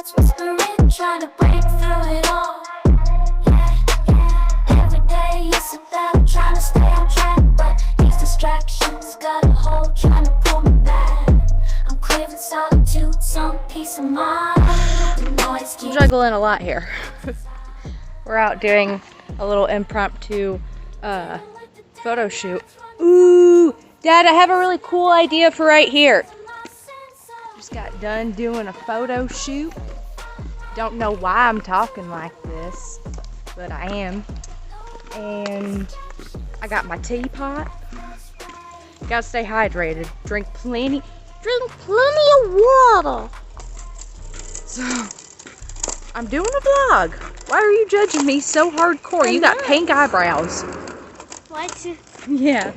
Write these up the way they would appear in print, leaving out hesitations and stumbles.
hearts whispering, trying to break through it all. Every day it's a battle, trying to stay on track, but these distractions got a hold, trying to pull me back. I'm craving solitude, some peace of mind. The noise I'm juggling a lot here. We're out doing a little impromptu photo shoot. Ooh, Dad, I have a really cool idea for right here. Just got done doing a photo shoot. Don't know why I'm talking like this, but I am. And I got my teapot. Gotta stay hydrated. Drink plenty of water. So, I'm doing a vlog. Why are you judging me so hardcore? You got pink eyebrows. What? Yeah.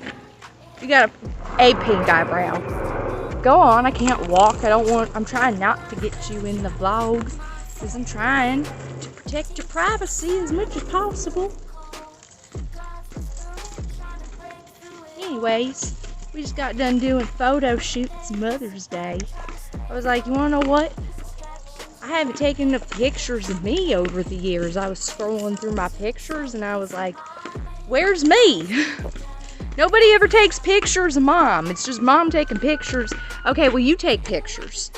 You got a pink eyebrow. Go on, I can't walk. I'm trying not to get you in the vlog because I'm trying to protect your privacy as much as possible. Anyways, we just got done doing photo shoots Mother's Day. I was like, you wanna know what? I haven't taken enough pictures of me over the years. I was scrolling through my pictures and I was like, where's me? Nobody ever takes pictures of Mom. It's just Mom taking pictures. Okay, well, you take pictures.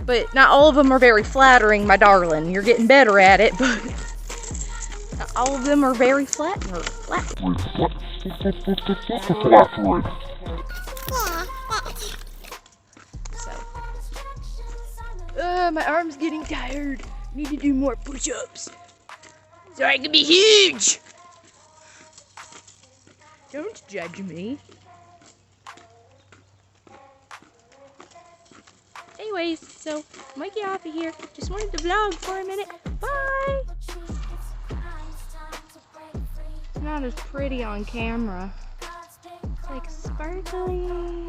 But not all of them are very flattering, my darling. You're getting better at it, but not all of them are very flattering. My arm's getting tired. Need to do more push-ups so I can be huge. Don't judge me. Anyways, so I might get off of here. Just wanted to vlog for a minute. Bye. It's not as pretty on camera. It's like sparkling.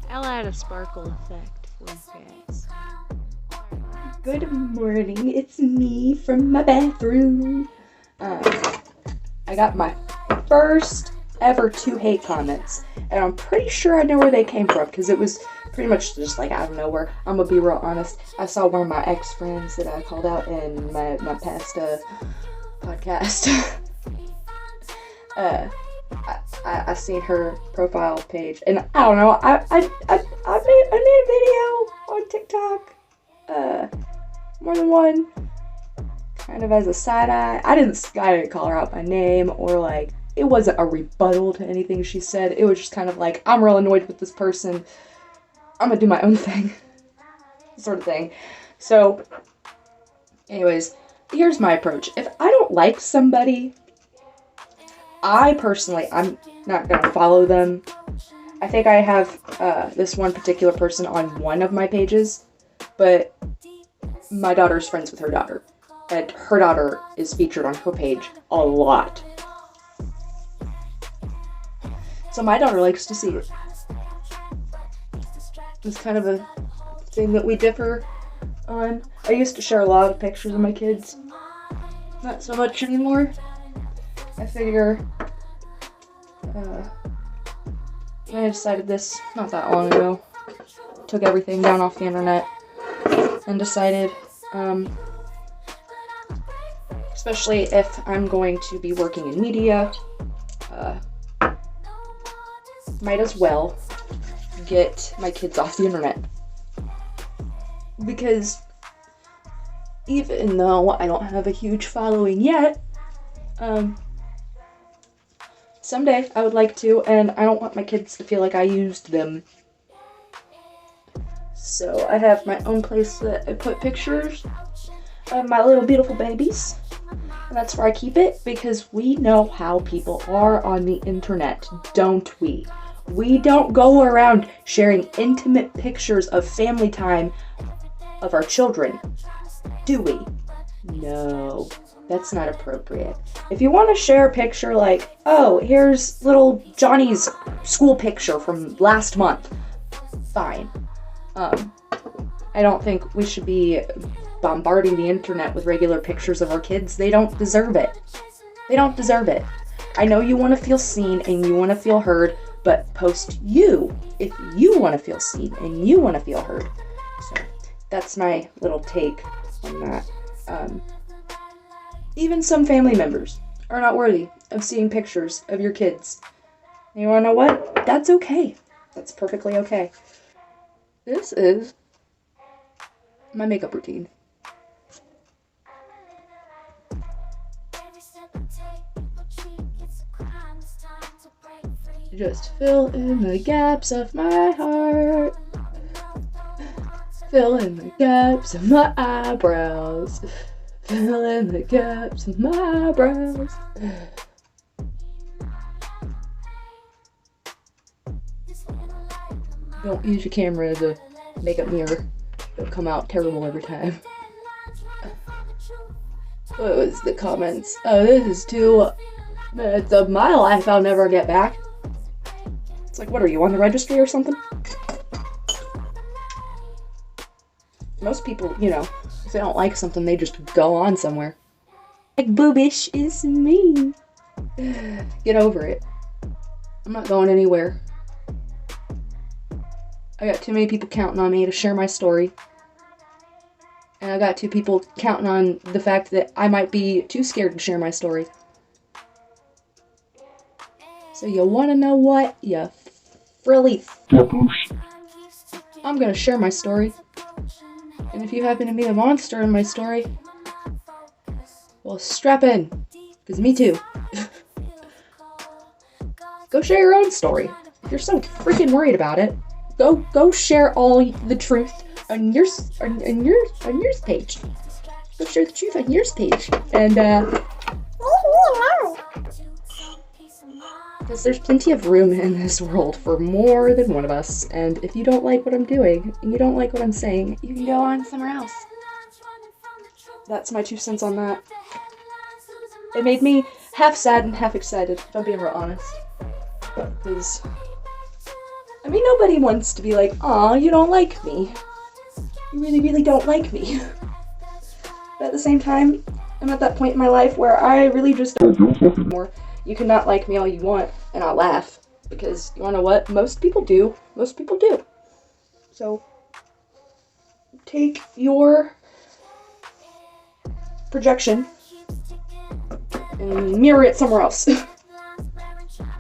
I'll add a sparkle effect for you guys. Good morning. It's me from my bathroom. I got my first ever 2 hate comments, and I'm pretty sure I know where they came from because it was pretty much just like out of nowhere. I'm gonna be real honest. I saw one of my ex-friends that I called out in my past podcast. I seen her profile page, and I don't know. I made a video on TikTok, more than one. Kind of as a side eye. I didn't call her out by name or like, it wasn't a rebuttal to anything she said. It was just kind of like, I'm real annoyed with this person. I'm gonna do my own thing. Sort of thing. So, anyways, here's my approach. If I don't like somebody, I'm not gonna follow them. I think I have this one particular person on one of my pages, but my daughter's friends with her daughter. And her daughter is featured on her page a lot. So my daughter likes to see it. It's kind of a thing that we differ on. I used to share a lot of pictures of my kids. Not so much anymore. I figure I decided this not that long ago. Took everything down off the internet and decided especially if I'm going to be working in media, might as well get my kids off the internet. Because even though I don't have a huge following yet, someday I would like to, and I don't want my kids to feel like I used them. So I have my own place that I put pictures of my little beautiful babies. And that's where I keep it, because we know how people are on the internet, don't we? We don't go around sharing intimate pictures of family time of our children, do we? No, that's not appropriate. If you want to share a picture like, oh, here's little Johnny's school picture from last month, fine. I don't think we should be bombarding the internet with regular pictures of our kids. They don't deserve it. They don't deserve it. I know you want to feel seen and you want to feel heard, but post you if you want to feel seen and you want to feel heard. So that's my little take on that. Even some family members are not worthy of seeing pictures of your kids. And you wanna know what? That's okay. That's perfectly okay. This is my makeup routine. Just fill in the gaps of my heart. Fill in the gaps of my eyebrows. Fill in the gaps of my eyebrows. Don't use your camera as a makeup mirror. It'll come out terrible every time. What was the comments? Oh, this is 2 minutes of my life I'll never get back. It's like, what are you, on the registry or something? Most people, you know, if they don't like something, they just go on somewhere. Like, boobish is me. Get over it. I'm not going anywhere. I got too many people counting on me to share my story. And I got 2 people counting on the fact that I might be too scared to share my story. So you wanna know what? You frilly I'm gonna share my story. And if you happen to be a monster in my story, well, strap in. Because me too. Go share your own story. If you're so freaking worried about it, go share all the truth on yours page. Go share the truth on yours page. And because there's plenty of room in this world for more than one of us, and if you don't like what I'm doing, and you don't like what I'm saying, you can go on somewhere else. That's my 2 cents on that. It made me half sad and half excited, if I'm being real honest. Because, I mean, nobody wants to be like, aw, you don't like me. You really, really don't like me. But at the same time, I'm at that point in my life where I really just don't anymore. You can not like me all you want, and I'll laugh. Because, you wanna know what? Most people do. Most people do. So, take your projection and mirror it somewhere else. I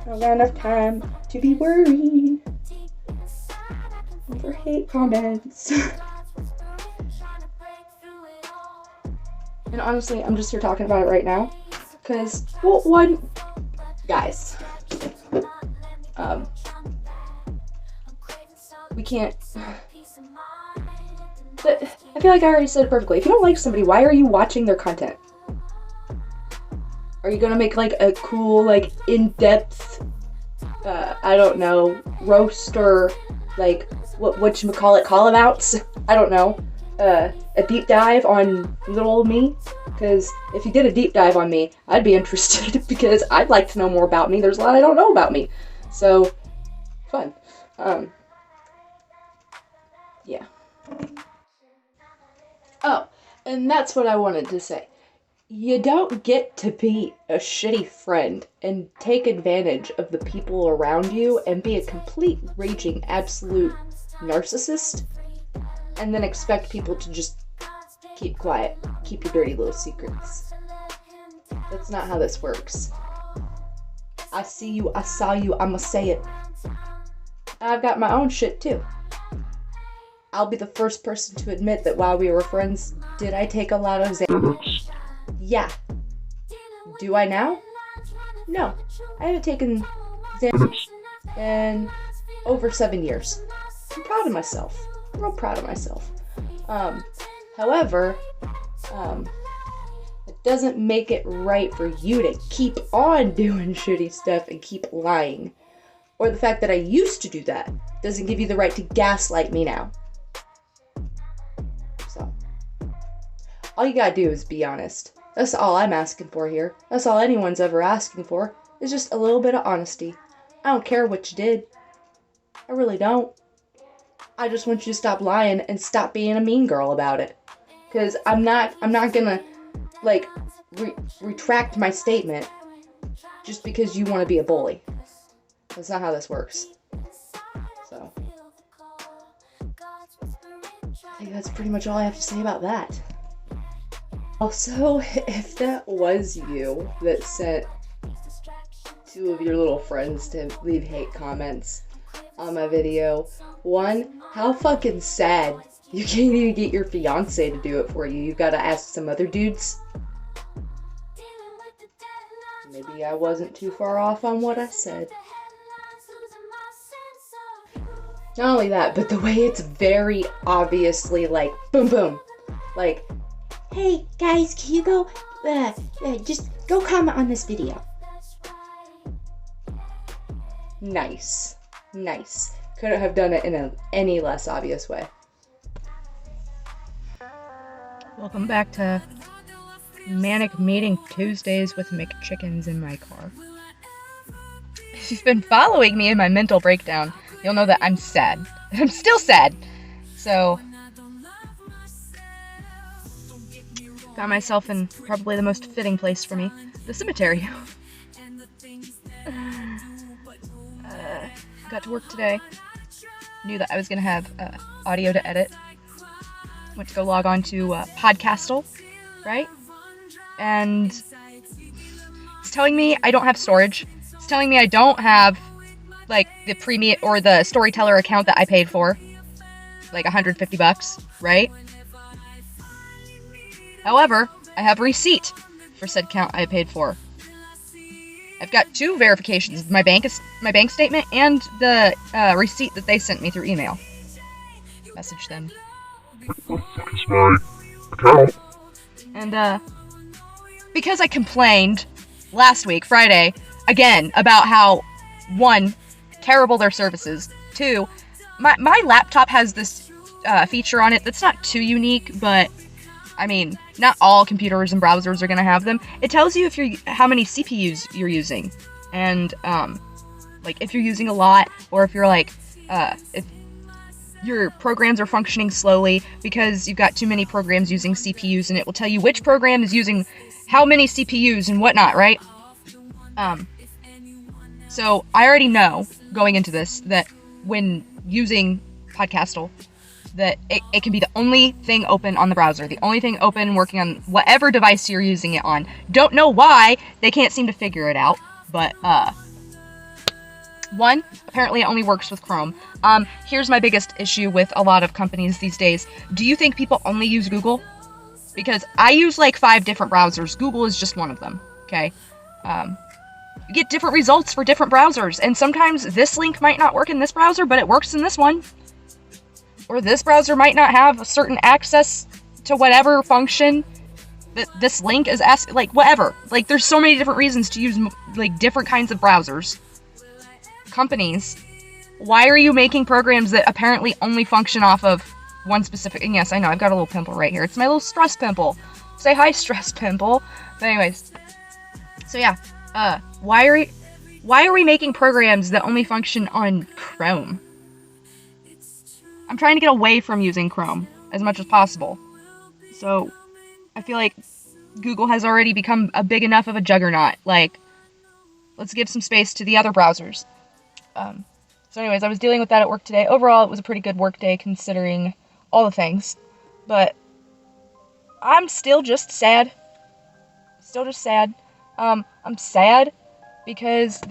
don't got enough time to be worried over hate comments. And honestly, I'm just here talking about it right now. Because, well, one, guys, we can't, but I feel like I already said it perfectly. If you don't like somebody, why are you watching their content? Are you gonna make like a cool, like, in-depth, I don't know, roast or like, whatchamacallit, call-abouts? I don't know. A deep dive on little old me? Because if you did a deep dive on me, I'd be interested because I'd like to know more about me. There's a lot I don't know about me. So, fun. Yeah. Oh, and that's what I wanted to say. You don't get to be a shitty friend and take advantage of the people around you and be a complete, raging, absolute narcissist and then expect people to just keep quiet, keep your dirty little secrets. That's not how this works. I see you, I saw you, I'ma say it. I've got my own shit too. I'll be the first person to admit that while we were friends, did I take a lot of Xanax? Yeah. Do I now? No. I haven't taken Xanax in over 7 years. I'm proud of myself. I'm real proud of myself. However, it doesn't make it right for you to keep on doing shitty stuff and keep lying. Or the fact that I used to do that doesn't give you the right to gaslight me now. So, all you gotta do is be honest. That's all I'm asking for here. That's all anyone's ever asking for, is just a little bit of honesty. I don't care what you did. I really don't. I just want you to stop lying and stop being a mean girl about it. Because I'm not gonna, like, retract my statement just because you want to be a bully. That's not how this works. So, think that's pretty much all I have to say about that. Also, if that was you that sent 2 of your little friends to leave hate comments on my video, 1, how fucking sad. You can't even get your fiance to do it for you. You've got to ask some other dudes. Maybe I wasn't too far off on what I said. Not only that, but the way it's very obviously like, boom, boom. Like, hey guys, can you go, just go comment on this video. Nice. Nice. Couldn't have done it in any less obvious way. Welcome back to Manic Meeting Tuesdays with McChickens in my car. If you've been following me in my mental breakdown, you'll know that I'm sad. I'm still sad. So, found myself in probably the most fitting place for me, the cemetery. Got to work today. Knew that I was going to have audio to edit. Went to go log on to Podcastle, right? And it's telling me I don't have storage. It's telling me I don't have, like, the premium or the storyteller account that I paid for. Like $150, right? However, I have a receipt for said account I paid for. I've got 2 verifications: my bank statement and the receipt that they sent me through email. Message them. And because I complained last week, Friday, again, about how 1, terrible their services, 2, my laptop has this feature on it that's not too unique, but I mean, not all computers and browsers are going to have them. It tells you how many CPUs you're using, and like if you're using a lot, or if you're like if your programs are functioning slowly because you've got too many programs using CPUs, and it will tell you which program is using how many CPUs and whatnot, right? So I already know going into this that when using Podcastle, that it can be the only thing open on the browser, the only thing open working on whatever device you're using it on. Don't know why they can't seem to figure it out, but 1, apparently it only works with Chrome. Here's my biggest issue with a lot of companies these days. Do you think people only use Google? Because I use like 5 different browsers. Google is just one of them, okay? You get different results for different browsers, and sometimes this link might not work in this browser, but it works in this one. Or this browser might not have a certain access to whatever function that this link is asking, like whatever. Like there's so many different reasons to use like different kinds of browsers. Companies, why are you making programs that apparently only function off of one specific, and yes, I know, I've got a little pimple right here. It's my little stress pimple. Say hi, stress pimple. But anyways, so yeah, why are we making programs that only function on Chrome? I'm trying to get away from using Chrome as much as possible. So, I feel like Google has already become a big enough of a juggernaut. Like, let's give some space to the other browsers. So anyways, I was dealing with that at work today. Overall, it was a pretty good work day considering all the things. But I'm still just sad. Still just sad. I'm sad because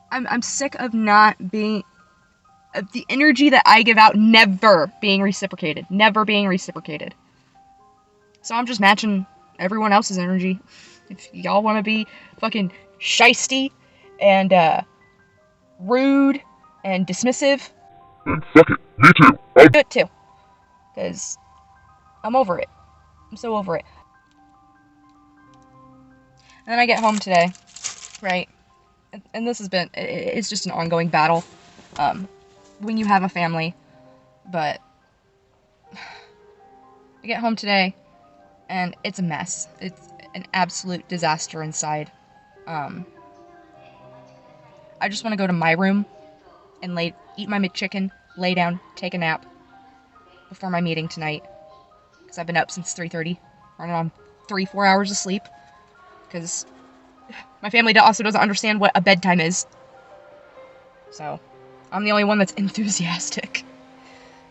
I'm sick of not being, of the energy that I give out never being reciprocated. Never being reciprocated. So I'm just matching everyone else's energy. If y'all want to be fucking shisty and rude and dismissive, then fuck it. Me too. I do it too. Because I'm over it. I'm so over it. And then I get home today, right? And this has been, it's just an ongoing battle when you have a family. But I get home today and it's a mess. It's an absolute disaster inside. I just want to go to my room and eat my McChicken, lay down, take a nap before my meeting tonight. Because I've been up since 3:30, running on 3-4 hours of sleep. Because my family also doesn't understand what a bedtime is. So, I'm the only one that's enthusiastic.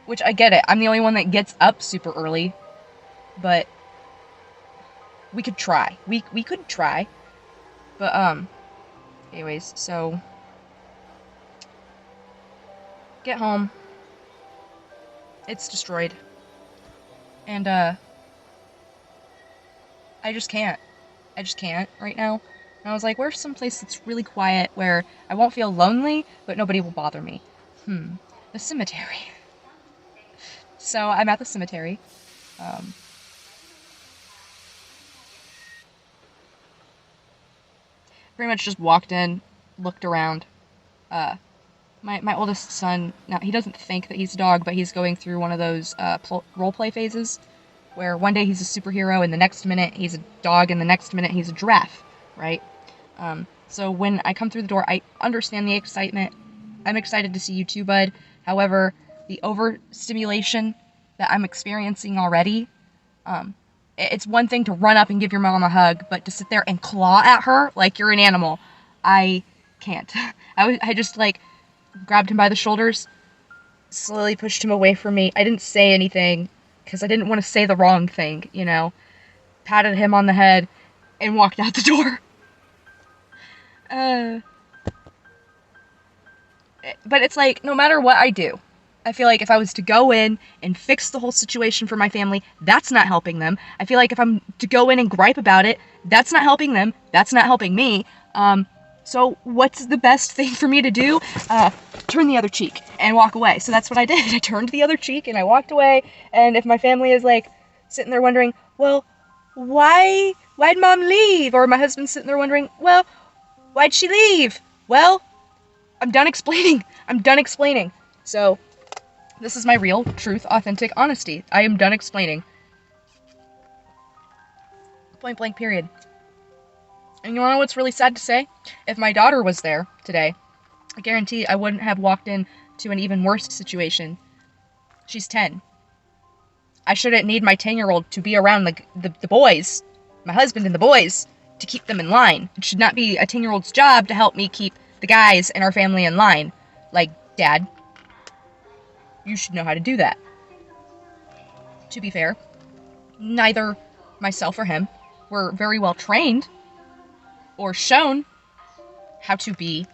Which, I get it. I'm the only one that gets up super early. But we could try. We could try. But, anyways, so get home. It's destroyed. And, I just can't. I just can't right now. And I was like, where's some place that's really quiet where I won't feel lonely, but nobody will bother me? The cemetery. So I'm at the cemetery. Pretty much just walked in, looked around. My oldest son, now he doesn't think that he's a dog, but he's going through one of those role-play phases where one day he's a superhero and the next minute he's a dog and the next minute he's a giraffe, right? So when I come through the door, I understand the excitement. I'm excited to see you too, bud. However, the overstimulation that I'm experiencing already, it's one thing to run up and give your mom a hug, but to sit there and claw at her like you're an animal, I can't. I just, like, grabbed him by the shoulders, slowly pushed him away from me. I didn't say anything, because I didn't want to say the wrong thing, you know. Patted him on the head, and walked out the door. But it's like, no matter what I do, I feel like if I was to go in and fix the whole situation for my family, that's not helping them. I feel like if I'm to go in and gripe about it, that's not helping them. That's not helping me. So what's the best thing for me to do? Turn the other cheek and walk away. So that's what I did. I turned the other cheek and I walked away. And if my family is like sitting there wondering, well, why'd mom leave? Or my husband's sitting there wondering, well, why'd she leave? Well, I'm done explaining. I'm done explaining. So this is my real, truth, authentic honesty. I am done explaining. Point blank period. And you wanna know what's really sad to say? If my daughter was there today, I guarantee I wouldn't have walked into an even worse situation. She's 10. I shouldn't need my 10-year-old to be around the boys, my husband and the boys, to keep them in line. It should not be a 10-year-old's job to help me keep the guys in our family in line. Like, Dad, you should know how to do that. To be fair, neither myself or him were very well trained or shown how to be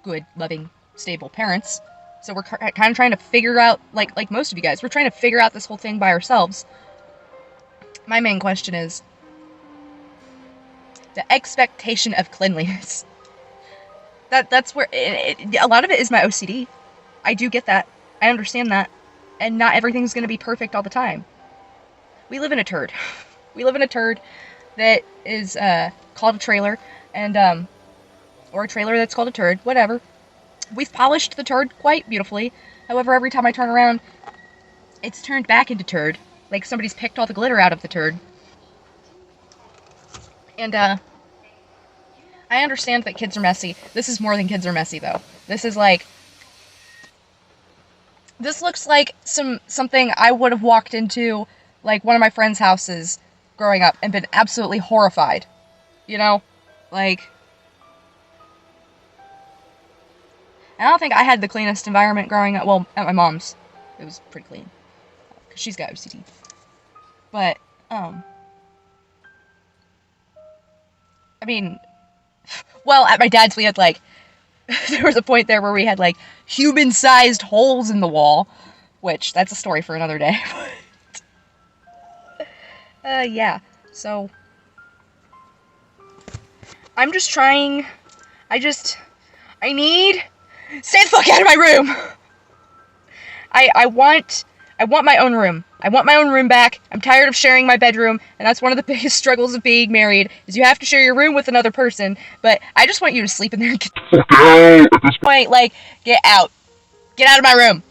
good, loving, stable parents. So we're kind of trying to figure out, like most of you guys, we're trying to figure out this whole thing by ourselves. My main question is the expectation of cleanliness. That's where a lot of it is my OCD. I do get that. I understand that. And not everything's going to be perfect all the time. We live in a turd. We live in a turd that is called a trailer, and or a trailer that's called a turd, whatever. We've polished the turd quite beautifully. However, every time I turn around, it's turned back into turd. Like somebody's picked all the glitter out of the turd. And I understand that kids are messy. This is more than kids are messy, though. This is like, this looks like something I would have walked into, like, one of my friends' houses growing up and been absolutely horrified. You know? Like, I don't think I had the cleanest environment growing up. Well, at my mom's, it was pretty clean. Because she's got OCD. But, I mean, well, at my dad's we had, like, there was a point there where we had, like, human-sized holes in the wall. Which, that's a story for another day. Yeah. So, I'm just trying, I need, stay the fuck out of my room! I want my own room. I want my own room back. I'm tired of sharing my bedroom, and that's one of the biggest struggles of being married, is you have to share your room with another person, but I just want you to sleep in there and get the fuck out at this point. Like, get out. Get out of my room.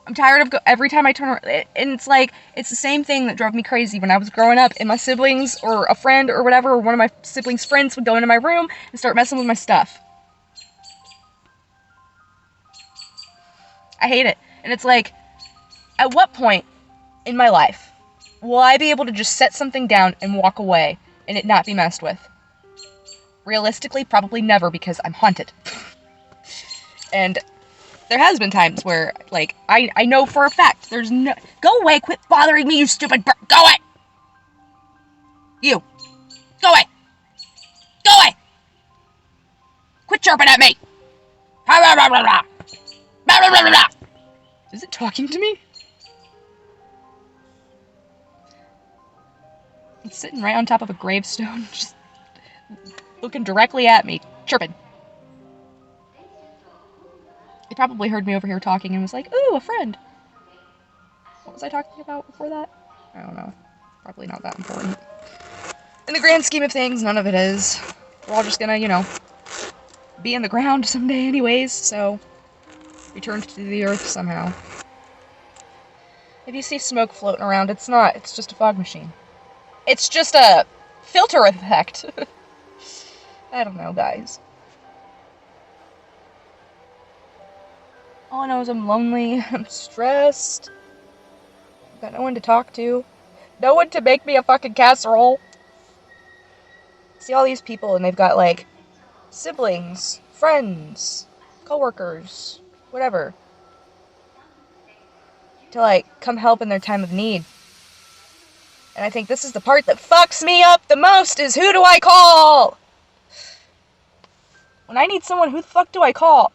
I'm tired of every time I turn around, and it's like, it's the same thing that drove me crazy when I was growing up, and my siblings, or a friend, or whatever, or one of my siblings' friends would go into my room and start messing with my stuff. I hate it. And it's like, at what point in my life will I be able to just set something down and walk away and it not be messed with? Realistically, probably never, because I'm haunted. And there has been times where, like, I know for a fact there's no... Go away, quit bothering me, you stupid go away! You! Go away! Go away! Quit chirping at me! Is it talking to me? It's sitting right on top of a gravestone, just looking directly at me, chirping. It probably heard me over here talking and was like, ooh, a friend. What was I talking about before that? I don't know. Probably not that important. In the grand scheme of things, none of it is. We're all just gonna, be in the ground someday anyways, so return to the earth somehow. If you see smoke floating around, it's not. It's just a fog machine. It's just a filter effect. I don't know, guys. All I know is I'm lonely, I'm stressed. I've got no one to talk to. No one to make me a fucking casserole. See all these people and they've got, like, siblings, friends, coworkers, whatever, to, like, come help in their time of need. And I think this is the part that fucks me up the most, is who do I call? When I need someone, who the fuck do I call?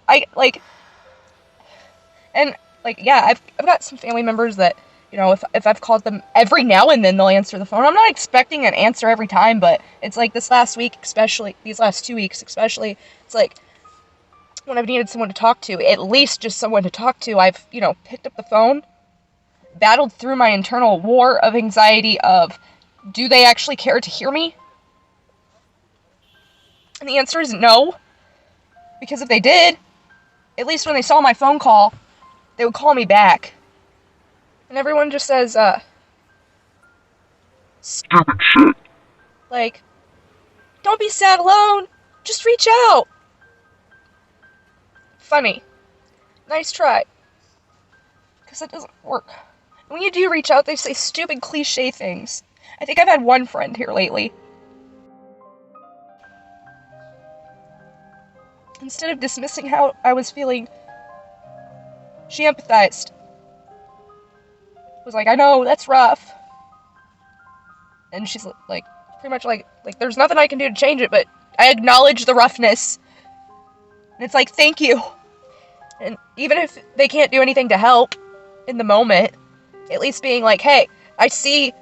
Yeah, I've got some family members that, if I've called them every now and then, they'll answer the phone. I'm not expecting an answer every time, but it's like this last week, especially, these last 2 weeks especially, it's like, when I've needed someone to talk to, at least just someone to talk to, I've, picked up the phone, battled through my internal war of anxiety of, do they actually care to hear me? And the answer is no. Because if they did, at least when they saw my phone call, they would call me back. And everyone just says, Stupid shit. like, don't be sad alone, just reach out. Funny. Nice try. Because it doesn't work. When you do reach out, they say stupid cliche things. I think I've had one friend here lately. Instead of dismissing how I was feeling, she empathized. Was like, I know, that's rough. And she's like, pretty much like, there's nothing I can do to change it, but I acknowledge the roughness. And it's like, thank you. And even if they can't do anything to help in the moment, at least being like, hey, I see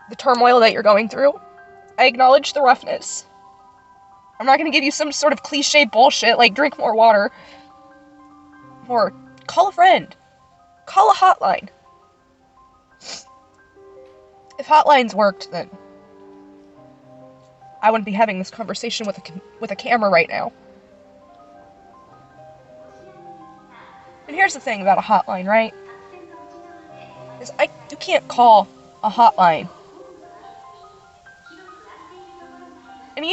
the turmoil that you're going through. I acknowledge the roughness. I'm not going to give you some sort of cliche bullshit like drink more water. Or call a friend. Call a hotline. If hotlines worked, then I wouldn't be having this conversation with a camera right now. And here's the thing about a hotline, right? Is you can't call a hotline. And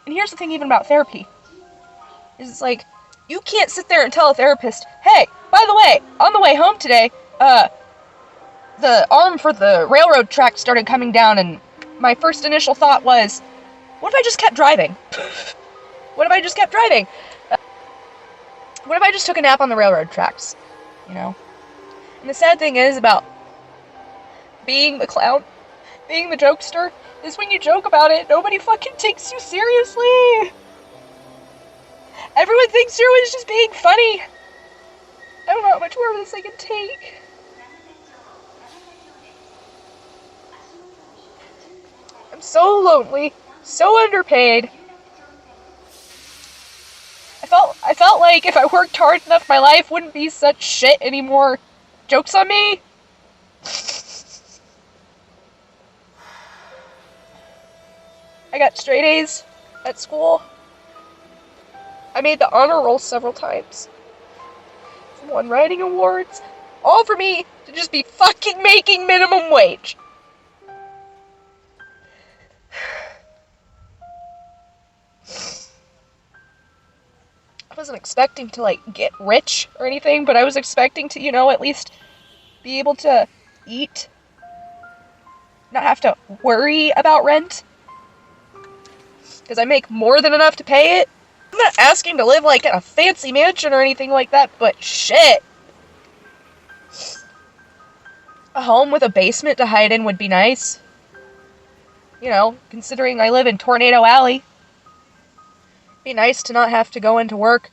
here's the thing even about therapy. Is it's like, you can't sit there and tell a therapist, hey, by the way, on the way home today, the arm for the railroad track started coming down, and my first initial thought was, what if I just kept driving? What if I just kept driving? What if I just took a nap on the railroad tracks? And the sad thing is about being the clown, being the jokester, is when you joke about it, nobody fucking takes you seriously. Everyone thinks you're always just being funny. I don't know how much more of this I can take. I'm so lonely, so underpaid. I felt like if I worked hard enough, my life wouldn't be such shit anymore. Joke's on me. I got straight A's at school. I made the honor roll several times. Won writing awards. All for me to just be fucking making minimum wage. I wasn't expecting to, get rich or anything, but I was expecting to, at least be able to eat. Not have to worry about rent. Because I make more than enough to pay it. I'm not asking to live, like, in a fancy mansion or anything like that, but shit. A home with a basement to hide in would be nice. You know, considering I live in Tornado Alley. It'd be nice to not have to go into work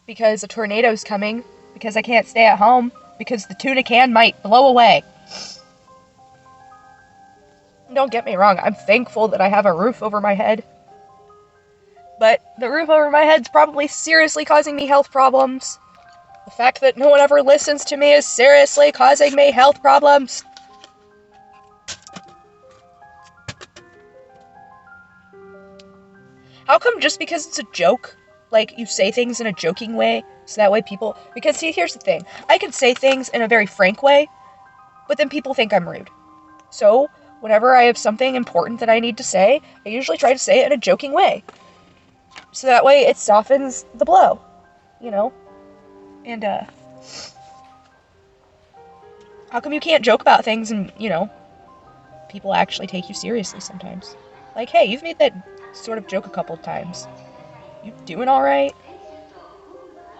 because a tornado's coming, because I can't stay at home, because the tuna can might blow away. Don't get me wrong, I'm thankful that I have a roof over my head. But the roof over my head's probably seriously causing me health problems. The fact that no one ever listens to me is seriously causing me health problems. How come just because it's a joke, like, you say things in a joking way, so that way people... Because, see, here's the thing. I can say things in a very frank way, but then people think I'm rude. So, whenever I have something important that I need to say, I usually try to say it in a joking way. So that way it softens the blow, you know? And, how come you can't joke about things and, you know, people actually take you seriously sometimes? Like, hey, you've made that sort of joke a couple of times. You doing alright?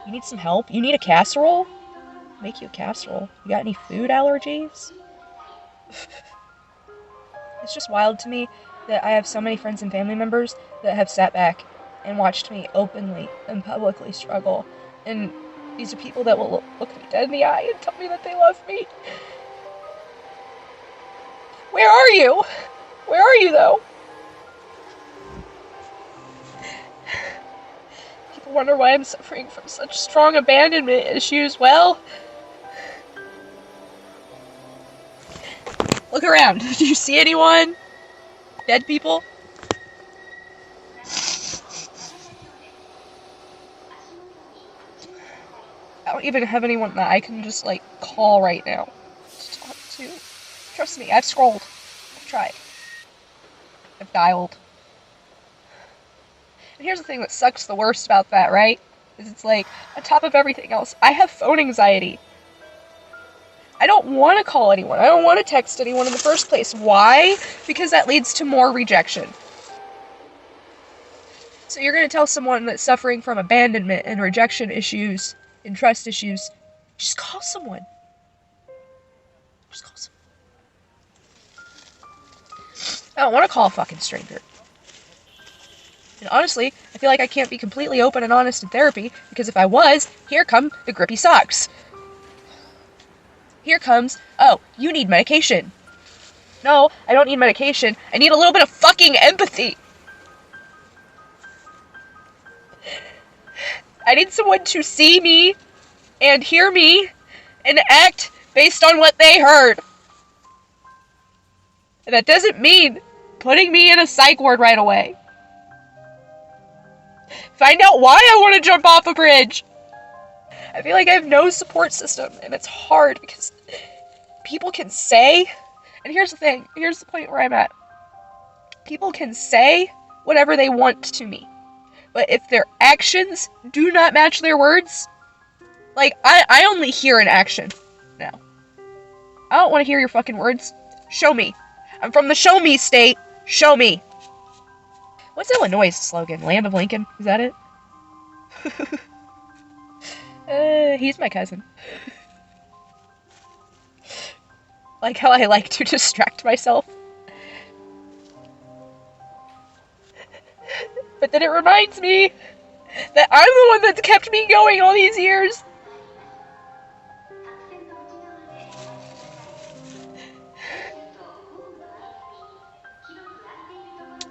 You need some help? You need a casserole? Make you a casserole. You got any food allergies? It's just wild to me that I have so many friends and family members that have sat back and watched me openly and publicly struggle. And these are people that will look me dead in the eye and tell me that they love me. Where are you? Where are you, though? People wonder why I'm suffering from such strong abandonment issues. Well, look around. Do you see anyone? Dead people? I don't even have anyone that I can just, like, call right now to talk to. Trust me, I've scrolled. I've tried. I've dialed. And here's the thing that sucks the worst about that, right? Is it's like, on top of everything else, I have phone anxiety. I don't want to call anyone. I don't want to text anyone in the first place. Why? Because that leads to more rejection. So you're going to tell someone that's suffering from abandonment and rejection issues and trust issues, just call someone. Just call someone. I don't want to call a fucking stranger. And honestly, I feel like I can't be completely open and honest in therapy, because if I was, here come the grippy socks. Here comes, oh, you need medication. No, I don't need medication. I need a little bit of fucking empathy. I need someone to see me and hear me and act based on what they heard. And that doesn't mean putting me in a psych ward right away. Find out why I want to jump off a bridge. I feel like I have no support system, and it's hard because people can say, and here's the thing, here's the point where I'm at. People can say whatever they want to me, but if their actions do not match their words, like, I only hear an action now. I don't want to hear your fucking words. Show me. I'm from the show me state. Show me. What's Illinois' slogan? Land of Lincoln? Is that it? He's my cousin. Like how I like to distract myself. But then it reminds me that I'm the one that's kept me going all these years.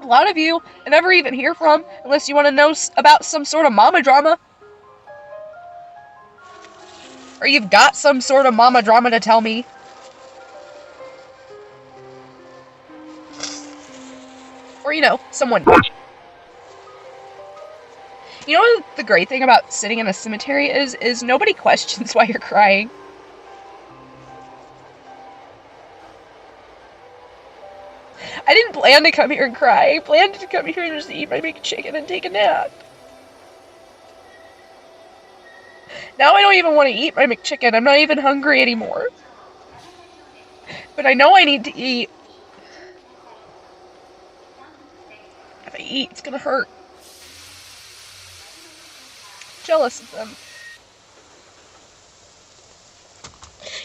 A lot of you I never even hear from unless you want to know about some sort of mama drama. Or you've got some sort of mama drama to tell me. Or, you know, someone. You know what the great thing about sitting in a cemetery is nobody questions why you're crying. I didn't plan to come here and cry. I planned to come here and just eat my McChicken and take a nap. Now I don't even want to eat my McChicken. I'm not even hungry anymore. But I know I need to eat. If I eat, it's gonna hurt. jealous of them.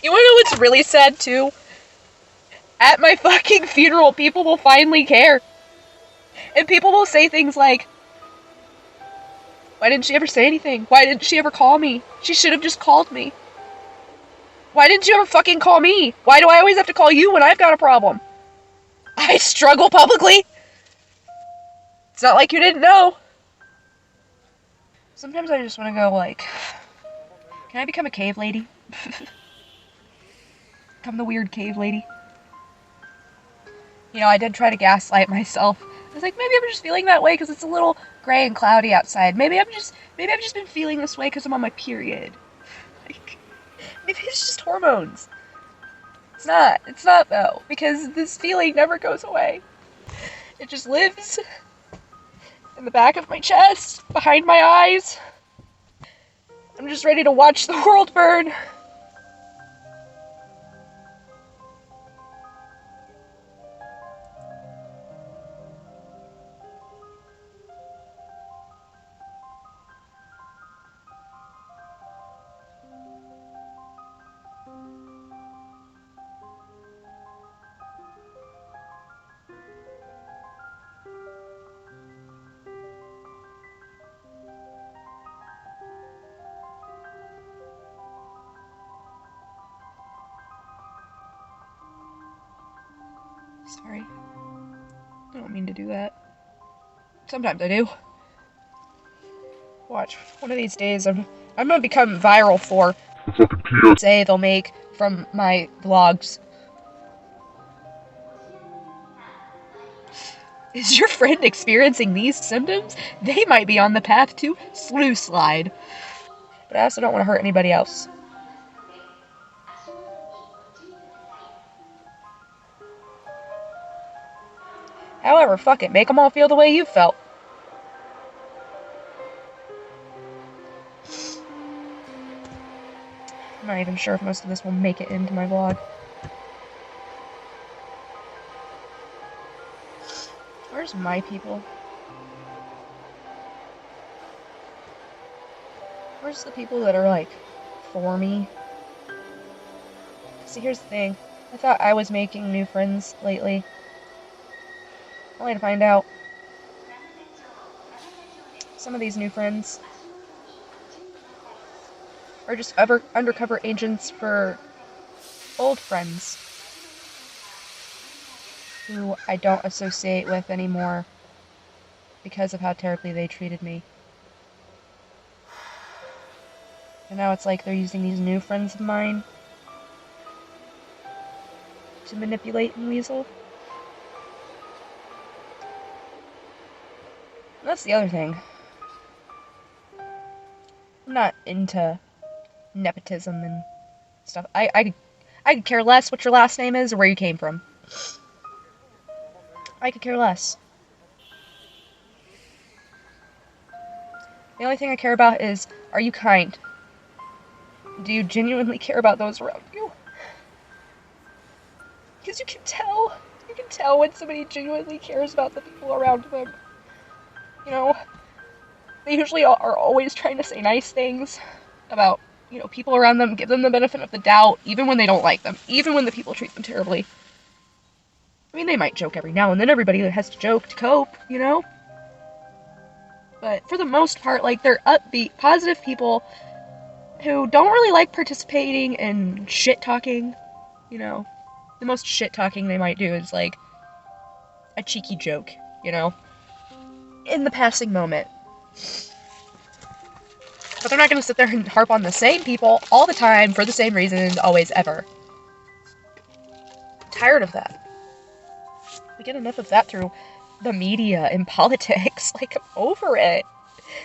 You wanna know what's really sad, too? At my fucking funeral, people will finally care. And people will say things like, why didn't she ever say anything? Why didn't she ever call me? She should have just called me. Why didn't you ever fucking call me? Why do I always have to call you when I've got a problem? I struggle publicly. It's not like you didn't know. Sometimes I just want to go like, can I become a cave lady? Become the weird cave lady. You know, I did try to gaslight myself. I was like, maybe I'm just feeling that way because it's a little gray and cloudy outside. Maybe I've just been feeling this way because I'm on my period. Like, maybe it's just hormones. It's not though, because this feeling never goes away. It just lives in the back of my chest, behind my eyes. I'm just ready to watch the world burn. Sorry. I don't mean to do that. Sometimes I do. Watch, one of these days I'm gonna become viral for The fucking PS. say they'll make from my vlogs. Is your friend experiencing these symptoms? They might be on the path to slue slide. But I also don't want to hurt anybody else. However, fuck it, make them all feel the way you felt. I'm not even sure if most of this will make it into my vlog. Where's my people? Where's the people that are, like, for me? See, here's the thing. I thought I was making new friends lately. Only to find out some of these new friends are just undercover agents for old friends who I don't associate with anymore because of how terribly they treated me. And now it's like they're using these new friends of mine to manipulate and weasel. And that's the other thing. I'm not into nepotism and stuff. I could care less what your last name is or where you came from. I could care less. The only thing I care about is, are you kind? Do you genuinely care about those around you? Because you can tell when somebody genuinely cares about the people around them. You know, they usually are always trying to say nice things about, you know, people around them, give them the benefit of the doubt, even when they don't like them, even when the people treat them terribly. I mean, they might joke every now and then, everybody has to joke to cope, you know? But for the most part, like, they're upbeat, positive people who don't really like participating in shit-talking, you know? The most shit-talking they might do is, like, a cheeky joke, you know? In the passing moment. But they're not going to sit there and harp on the same people all the time for the same reasons, always, ever. I'm tired of that. We get enough of that through the media and politics. Like, I'm over it.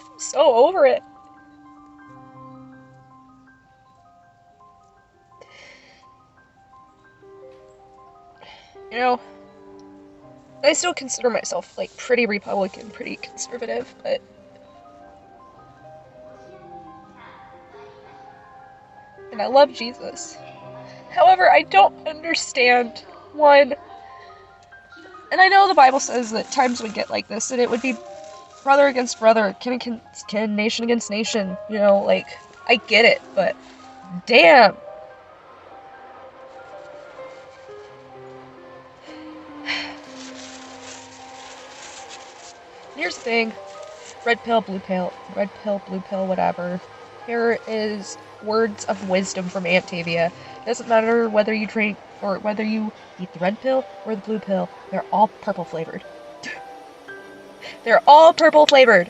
I'm so over it. You know, I still consider myself, like, pretty Republican, pretty conservative, but and I love Jesus. However, I don't understand, one, and I know the Bible says that times would get like this, and it would be brother against brother, kin, nation against nation, you know, like, I get it, but damn. Here's the thing. Red pill, blue pill, whatever. Here is words of wisdom from Aunt Tavia. Doesn't matter whether you drink or whether you eat the red pill or the blue pill. They're all purple flavored. They're all purple flavored.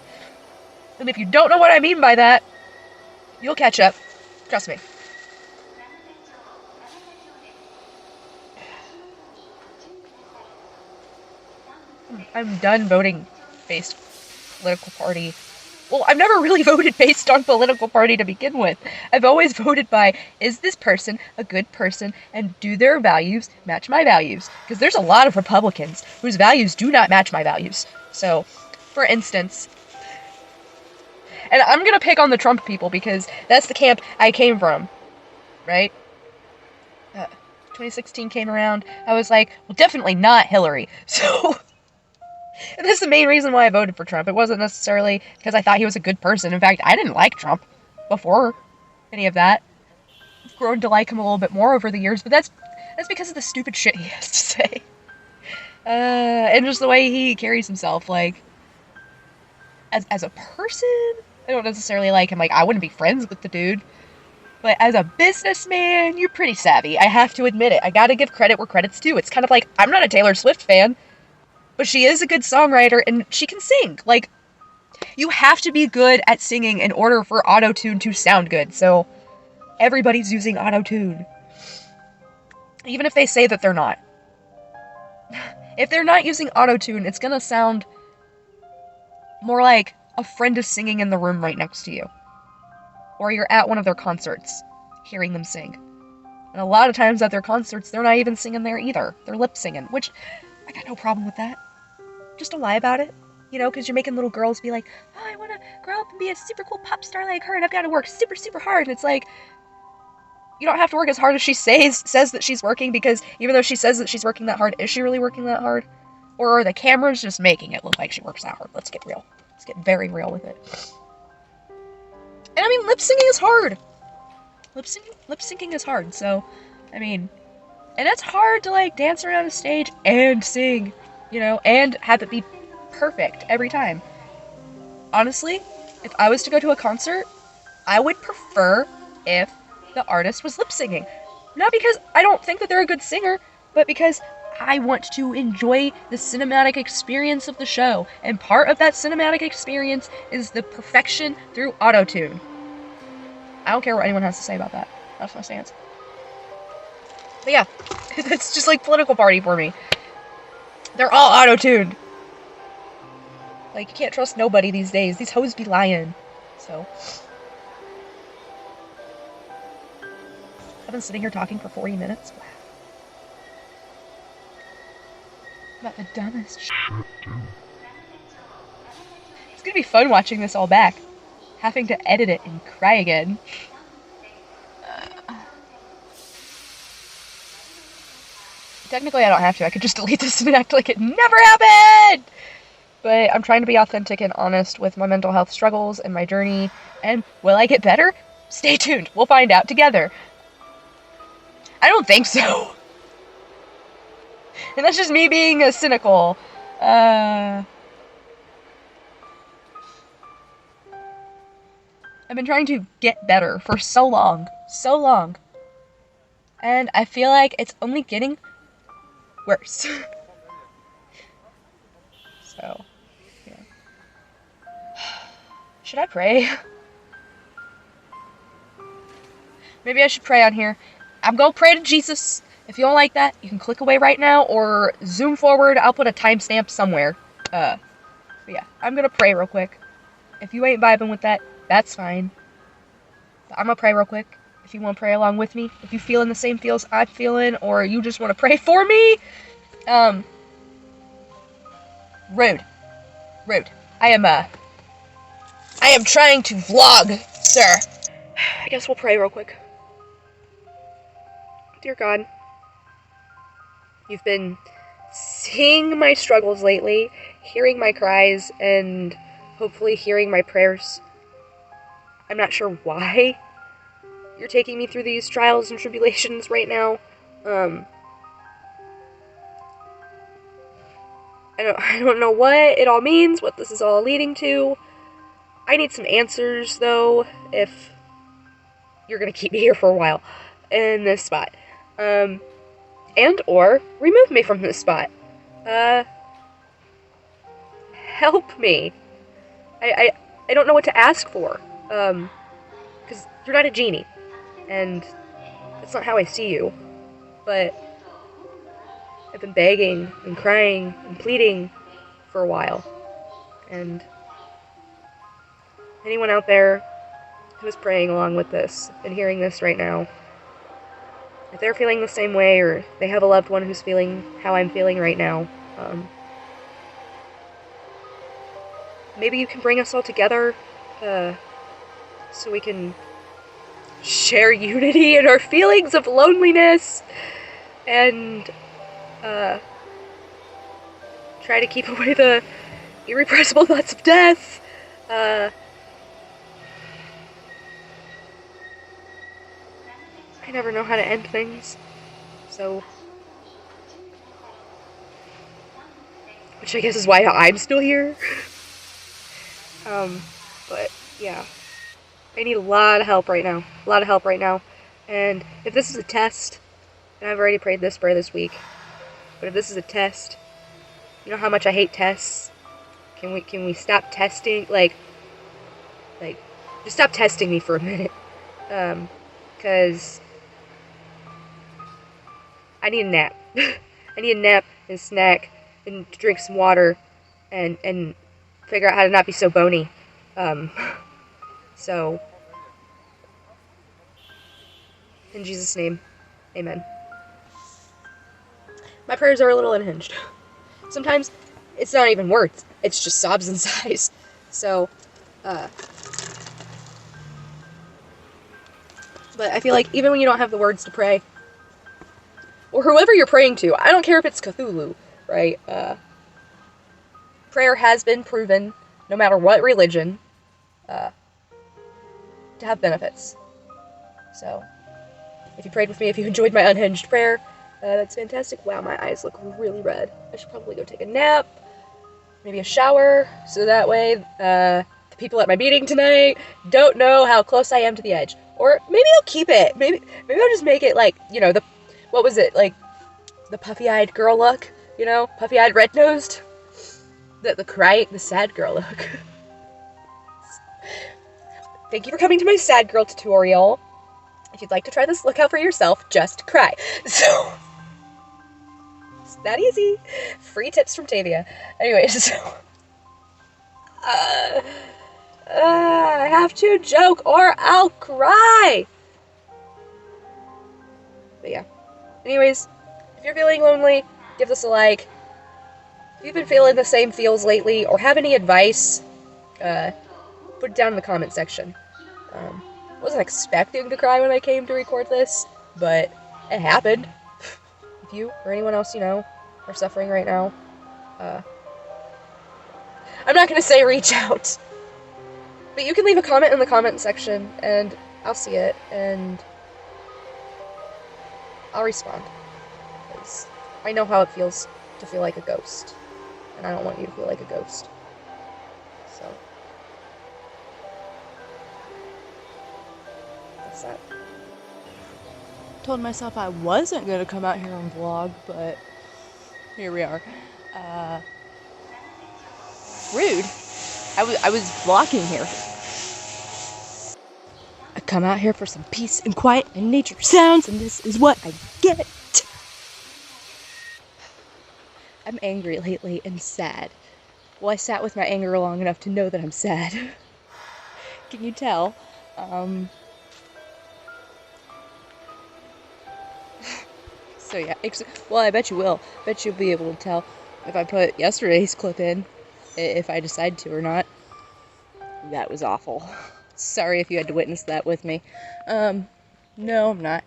And if you don't know what I mean by that, you'll catch up. Trust me. I'm done voting based political party. Well, I've never really voted based on political party to begin with. I've always voted by, is this person a good person, and do their values match my values? Because there's a lot of Republicans whose values do not match my values. So, for instance, and I'm gonna pick on the Trump people because that's the camp I came from, right? 2016 came around, I was like, well, definitely not Hillary. So... and that's the main reason why I voted for Trump. It wasn't necessarily because I thought he was a good person. In fact, I didn't like Trump before any of that. I've grown to like him a little bit more over the years, but that's because of the stupid shit he has to say. And just the way he carries himself, like, as a person, I don't necessarily like him. Like, I wouldn't be friends with the dude. But as a businessman, you're pretty savvy. I have to admit it. I gotta give credit where credit's due. It's kind of like, I'm not a Taylor Swift fan, but she is a good songwriter, and she can sing. Like, you have to be good at singing in order for auto-tune to sound good. So, everybody's using auto-tune. Even if they say that they're not. If they're not using auto-tune, it's gonna sound more like a friend is singing in the room right next to you. Or you're at one of their concerts, hearing them sing. And a lot of times at their concerts, they're not even singing there either. They're lip-singing, which I got no problem with that. Just don't lie about it, you know, because you're making little girls be like, oh, I want to grow up and be a super cool pop star like her, and I've got to work super, super hard. And it's like, you don't have to work as hard as she says that she's working, because even though she says that she's working that hard, is she really working that hard? Or are the cameras just making it look like she works that hard? Let's get real. Let's get very real with it. And I mean, lip singing is hard. Lip syncing is hard, so, I mean, and it's hard to, like, dance around a stage and sing, you know, and have it be perfect every time. Honestly, if I was to go to a concert, I would prefer if the artist was lip singing. Not because I don't think that they're a good singer, but because I want to enjoy the cinematic experience of the show, and part of that cinematic experience is the perfection through auto-tune. I don't care what anyone has to say about that. That's my stance. But yeah, it's just like political party for me. They're all auto-tuned. Like, you can't trust nobody these days. These hoes be lying. So. I've been sitting here talking for 40 minutes. Wow. About the dumbest shit. It's gonna be fun watching this all back. Having to edit it and cry again. Technically, I don't have to. I could just delete this and act like it never happened! But I'm trying to be authentic and honest with my mental health struggles and my journey. And will I get better? Stay tuned. We'll find out together. I don't think so. And that's just me being cynical. I've been trying to get better for so long. So long. And I feel like it's only getting worse. So, yeah. Should I pray? Maybe I should pray on here. I'm gonna pray to Jesus. If you don't like that, you can click away right now or zoom forward. I'll put a timestamp somewhere. But yeah, I'm gonna pray real quick. If you ain't vibing with that, that's fine. But I'm gonna pray real quick. If you want to pray along with me, if you feeling the same feels I'm feeling, or you just want to pray for me, rude. I am trying to vlog, sir. I guess we'll pray real quick. Dear God, you've been seeing my struggles lately, hearing my cries, and hopefully hearing my prayers. I'm not sure why you're taking me through these trials and tribulations right now. I don't know what it all means, what this is all leading to. I need some answers, though, if you're gonna keep me here for a while in this spot. And or remove me from this spot. Help me. I don't know what to ask for. Because you're not a genie. And that's not how I see you. But I've been begging and crying and pleading for a while. And anyone out there who's praying along with this and hearing this right now, if they're feeling the same way or they have a loved one who's feeling how I'm feeling right now, maybe you can bring us all together so we can share unity in our feelings of loneliness and try to keep away the irrepressible thoughts of death. I never know how to end things, so... Which I guess is why I'm still here. But, yeah. I need a lot of help right now. A lot of help right now. And if this is a test, and I've already prayed this prayer this week, but if this is a test, you know how much I hate tests? Can we stop testing? Like, just stop testing me for a minute. Because I need a nap. I need a nap and a snack and to drink some water and figure out how to not be so bony. So, in Jesus' name, amen. My prayers are a little unhinged. Sometimes it's not even words, it's just sobs and sighs. So, but I feel like even when you don't have the words to pray, or whoever you're praying to, I don't care if it's Cthulhu, right? Prayer has been proven, no matter what religion, to have benefits. So, if you prayed with me, if you enjoyed my unhinged prayer, that's fantastic. Wow, my eyes look really red. I should probably go take a nap, maybe a shower, so that way the people at my meeting tonight don't know how close I am to the edge. Or maybe I'll keep it. Maybe I'll just make it like, you know, what was it? Like, the puffy-eyed girl look? You know? Puffy-eyed, red-nosed? The sad girl look. Thank you for coming to my sad girl tutorial. If you'd like to try this look out for yourself, just cry. So, it's that easy. Free tips from Tavia. Anyways, so... I have to joke or I'll cry! But yeah. Anyways, if you're feeling lonely, give this a like. If you've been feeling the same feels lately, or have any advice, put it down in the comment section. Wasn't expecting to cry when I came to record this, but it happened. If you, or anyone else you know, are suffering right now, I'm not gonna say reach out, but you can leave a comment in the comment section, and I'll see it, and I'll respond, because I know how it feels to feel like a ghost, and I don't want you to feel like a ghost, so, that's that. Told myself I wasn't gonna come out here and vlog, but here we are. Rude. I was vlogging here. I come out here for some peace and quiet and nature sounds, and this is what I get. I'm angry lately and sad. Well, I sat with my anger long enough to know that I'm sad. Can you tell? So yeah, well, I bet you will. Bet you'll be able to tell if I put yesterday's clip in, if I decide to or not. That was awful. Sorry if you had to witness that with me. No, I'm not.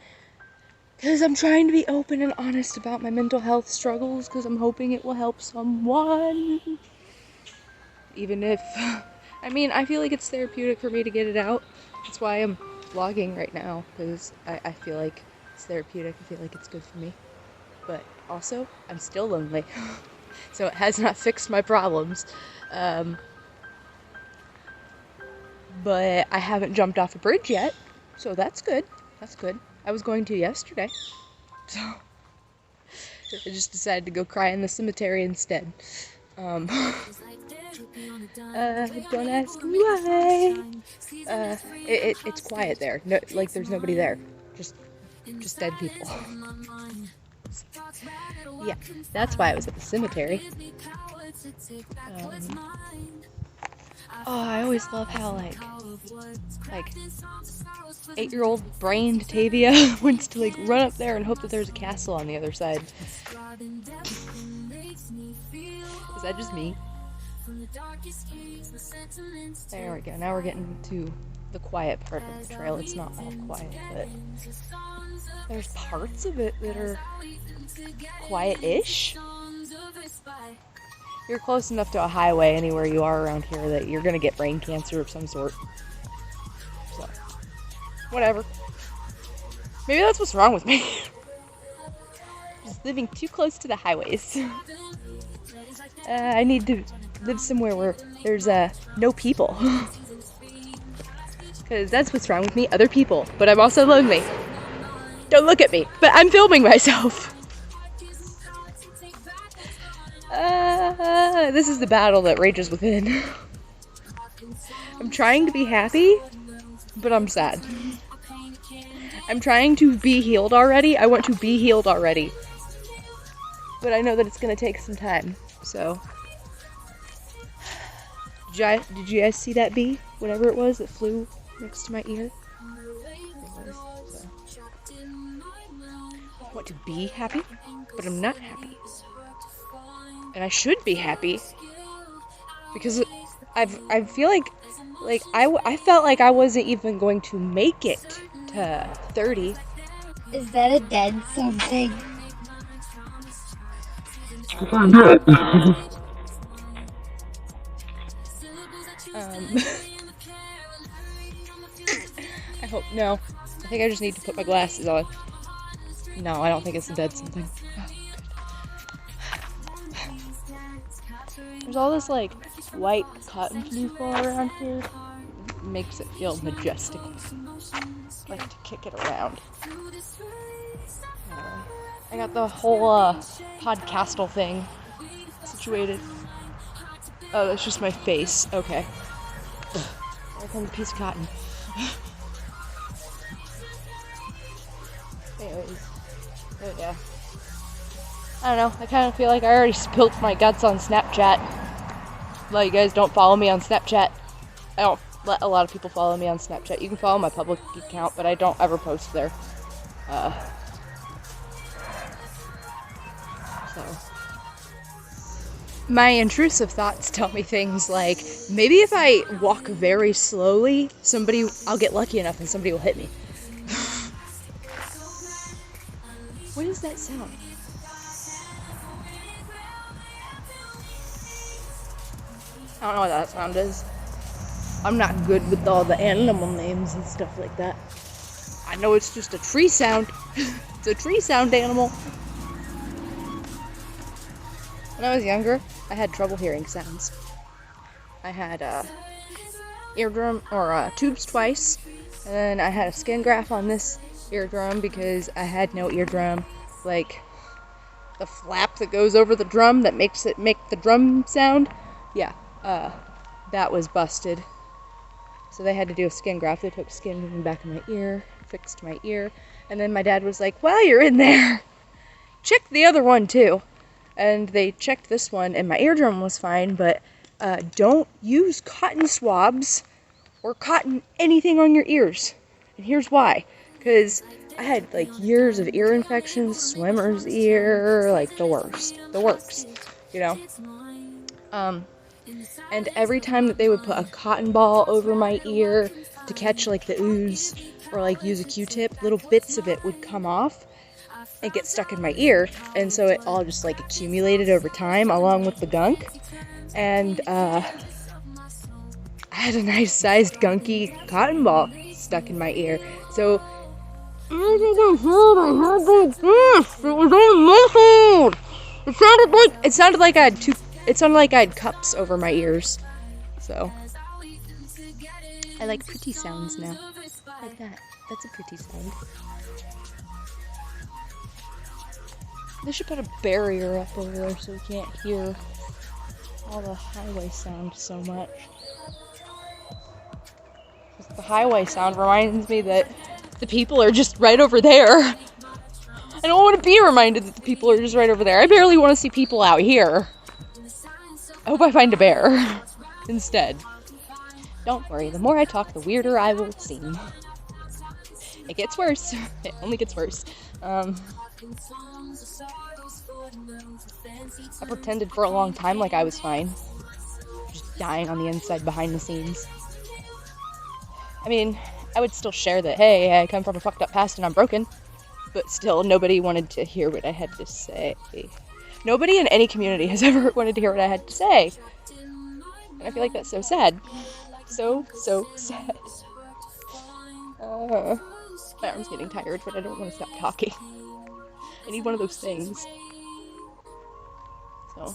Because I'm trying to be open and honest about my mental health struggles, because I'm hoping it will help someone. Even if I mean, I feel like it's therapeutic for me to get it out. That's why I'm vlogging right now, because I feel like it's therapeutic. I feel like it's good for me. But also, I'm still lonely. So it has not fixed my problems. But I haven't jumped off a bridge yet, so that's good. That's good. I was going to yesterday. So I just decided to go cry in the cemetery instead. Don't ask me why. It's quiet there. No, like there's nobody there. Just dead people. Yeah, that's why I was at the cemetery. I always love how like 8-year-old brained Tavia wants to like run up there and hope that there's a castle on the other side. Is that just me? There we go. Now we're getting to the quiet part of the trail. It's not all quiet, but there's parts of it that are quiet-ish. You're close enough to a highway anywhere you are around here that you're gonna get brain cancer of some sort. So, whatever. Maybe that's what's wrong with me. Just living too close to the highways. I need to live somewhere where there's no people. Because that's what's wrong with me, other people. But I'm also lonely. Don't look at me, but I'm filming myself. This is the battle that rages within. I'm trying to be happy, but I'm sad. I'm trying to be healed already. I want to be healed already. But I know that it's going to take some time, so. Did you guys see that bee? Whatever it was that flew next to my ear? I want to be happy, but I'm not happy. And I should be happy because I feel like I felt like I wasn't even going to make it to 30. Is that a dead something? Find out. I hope no. I think I just need to put my glasses on. No, I don't think it's a dead something. There's all this like white cotton leaf all around here. It makes it feel majestic. I like to kick it around. I got the whole podcastal thing situated. Oh, that's just my face. Okay. There comes a piece of cotton. Anyways. Oh yeah. I don't know, I kind of feel like I already spilled my guts on Snapchat. Well, you guys don't follow me on Snapchat. I don't let a lot of people follow me on Snapchat. You can follow my public account, but I don't ever post there. So. My intrusive thoughts tell me things like, maybe if I walk very slowly, I'll get lucky enough and somebody will hit me. What is that sound? I don't know what that sound is. I'm not good with all the animal names and stuff like that. I know it's just a tree sound. It's a tree sound animal. When I was younger, I had trouble hearing sounds. I had eardrum or tubes twice, and then I had a skin graft on this eardrum because I had no eardrum. Like the flap that goes over the drum that makes it make the drum sound. Yeah. That was busted. So they had to do a skin graft. They took skin in the back of my ear, fixed my ear, and then my dad was like, "Well, you're in there. Check the other one too." And they checked this one, and my eardrum was fine, but don't use cotton swabs or cotton anything on your ears. And here's why. Because I had like years of ear infections, swimmer's ear, like the worst, the works, you know. And every time that they would put a cotton ball over my ear to catch like the ooze or like use a Q-tip, little bits of it would come off and get stuck in my ear, and so it all just like accumulated over time along with the gunk. And I had a nice sized gunky cotton ball stuck in my ear. So it was all muffled. It sounded like I had cups over my ears. So I like pretty sounds now. Like that. That's a pretty sound. They should put a barrier up over there so we can't hear all the highway sound so much. The highway sound reminds me that the people are just right over there. I don't want to be reminded that the people are just right over there. I barely want to see people out here. I hope I find a bear instead. Don't worry, the more I talk, the weirder I will seem. It gets worse. It only gets worse. I pretended for a long time like I was fine. Just dying on the inside behind the scenes. I mean, I would still share that, hey, I come from a fucked up past and I'm broken. But still, nobody wanted to hear what I had to say. Nobody in any community has ever wanted to hear what I had to say. And I feel like that's so sad. So sad. My arm's getting tired, but I don't want to stop talking. I need one of those things. So.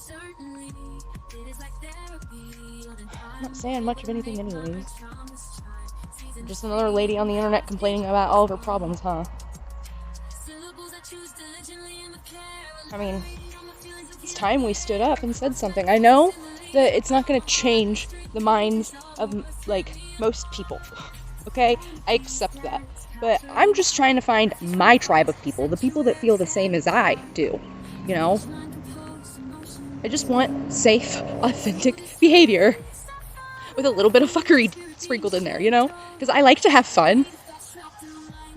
I'm not saying much of anything anyways. Just another lady on the internet complaining about all of her problems, huh? I mean, it's time we stood up and said something. I know that it's not going to change the minds of, like, most people. Okay? I accept that. But I'm just trying to find my tribe of people, the people that feel the same as I do, you know? I just want safe, authentic behavior with a little bit of fuckery sprinkled in there, you know? Because I like to have fun.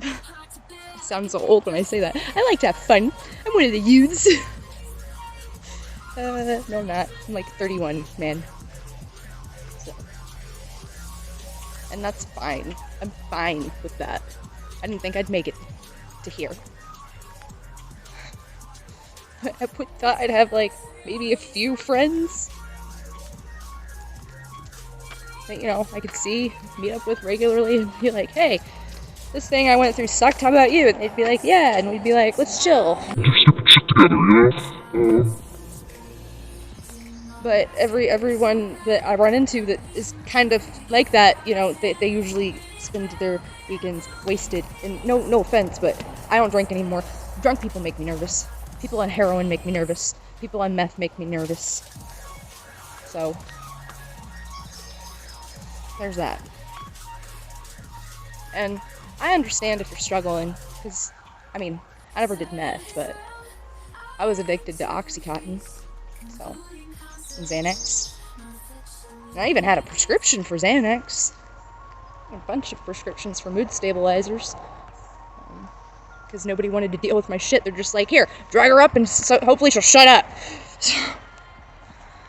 It sounds so old when I say that. I like to have fun. I'm one of the youths. No, I'm not. I'm like 31, man. So. And that's fine. I'm fine with that. I didn't think I'd make it to here. I thought I'd have, like, maybe a few friends that, you know, I could meet up with regularly and be like, hey, this thing I went through sucked, how about you? And they'd be like, yeah, and we'd be like, let's chill. Do stupid shit together, you know? But everyone that I run into that is kind of like that, you know, they usually spend their weekends wasted. And no offense, but I don't drink anymore. Drunk people make me nervous. People on heroin make me nervous. People on meth make me nervous. So, there's that. And I understand if you're struggling, because, I mean, I never did meth, but I was addicted to Oxycontin, so, and Xanax. And I even had a prescription for Xanax. A bunch of prescriptions for mood stabilizers. Because nobody wanted to deal with my shit. They're just like, here, drag her up and hopefully she'll shut up.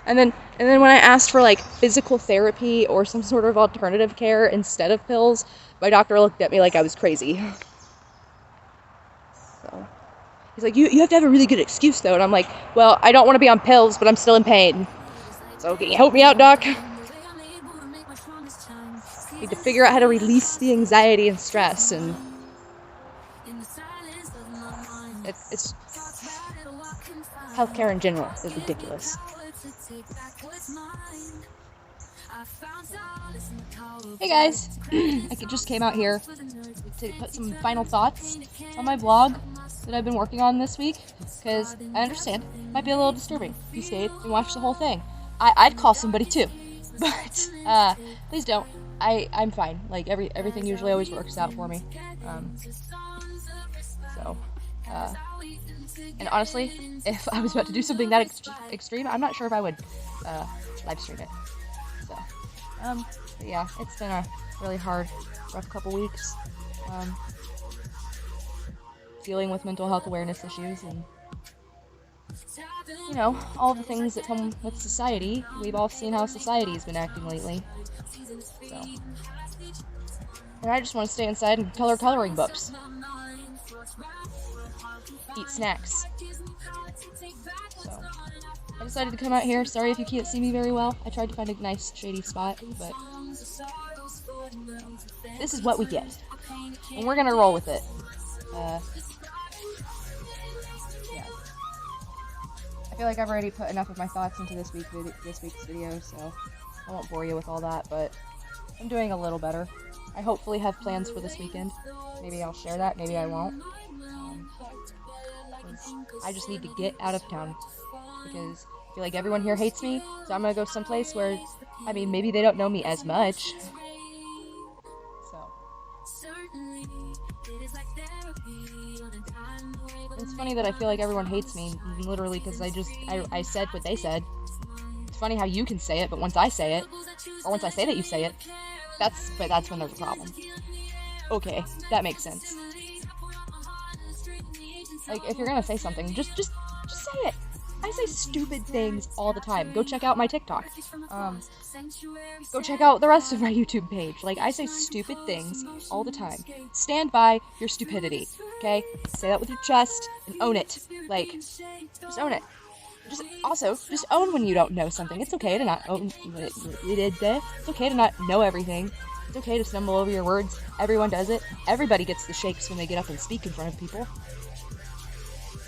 And then when I asked for, like, physical therapy or some sort of alternative care instead of pills, my doctor looked at me like I was crazy. So, he's like, you have to have a really good excuse, though. And I'm like, well, I don't want to be on pills, but I'm still in pain. So, can you help me out, doc? Need to figure out how to release the anxiety and stress, and it's healthcare in general is ridiculous. Hey guys, I just came out here to put some final thoughts on my vlog that I've been working on this week, because I understand it might be a little disturbing if you stayed and watched the whole thing. I'd call somebody too, but please don't. I'm fine. Like, everything usually always works out for me. And honestly, if I was about to do something that extreme, I'm not sure if I would live stream it. So, but yeah, it's been a really hard, rough couple weeks. Dealing with mental health awareness issues and, you know, all the things that come with society. We've all seen how society's been acting lately. So, and I just want to stay inside and color coloring books. Eat snacks. So, I decided to come out here. Sorry if you can't see me very well. I tried to find a nice shady spot, but this is what we get. And we're gonna roll with it. Yeah. I feel like I've already put enough of my thoughts into this week's video, so I won't bore you with all that, but I'm doing a little better. I hopefully have plans for this weekend. Maybe I'll share that, maybe I won't. I just need to get out of town, because I feel like everyone here hates me, so I'm gonna go someplace where, I mean, maybe they don't know me as much. So. It's funny that I feel like everyone hates me, literally, because I said what they said. It's funny how you can say it, but once I say it, or once I say that you say it, that's when there's a problem. Okay, that makes sense. Like, if you're gonna say something, just say it. I say stupid things all the time. Go check out my TikTok. Go check out the rest of my YouTube page. Like, I say stupid things all the time. Stand by your stupidity, okay? Say that with your chest and own it. Like, just own it. Just own when you don't know something. It's okay to not own. It's okay to not know everything. It's okay to stumble over your words. Everyone does it. Everybody gets the shakes when they get up and speak in front of people.